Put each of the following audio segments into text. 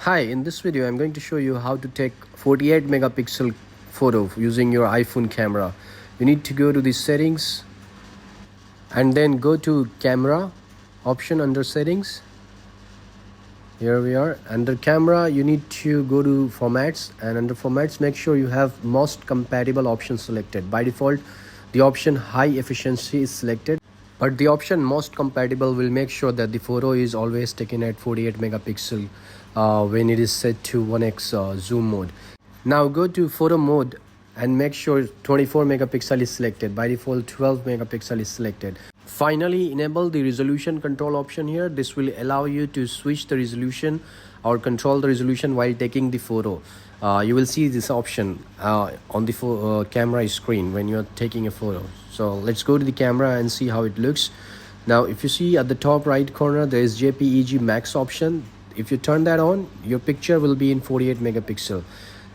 Hi, in this video I'm going to show you how to take 48 megapixel photo using your iPhone camera. You need to go to the settings and then go to camera option under settings. Here we are. Under camera you need to go to formats, and under formats make sure you have most compatible option selected. By default the option high efficiency is selected, but the option most compatible will make sure that the photo is always taken at 48 megapixel when it is set to 1x zoom mode. Now go to photo mode and make sure 24 megapixel is selected. By default 12 megapixel is selected. Finally, enable the resolution control option here. This will allow you to switch the resolution or control the resolution while taking the photo. You will see this option on the camera screen when you're taking a photo. So let's go to the camera and see how it looks. Now if you see at the top right corner there is JPEG max option. If you turn that on, your picture will be in 48 megapixel.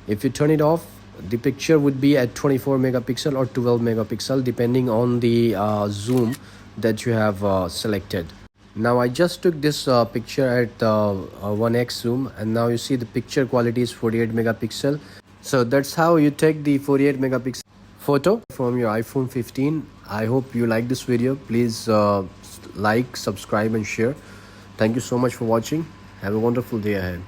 If you turn it off, the picture would be at 24 megapixel or 12 megapixel depending on the zoom that you have selected. Now I just took this picture at 1x zoom, and now you see the picture quality is 48 megapixel. So that's how you take the 48 megapixel photo from your iPhone 15. I hope you like this video. Please like, subscribe and share. Thank you so much for watching. Have a wonderful day ahead.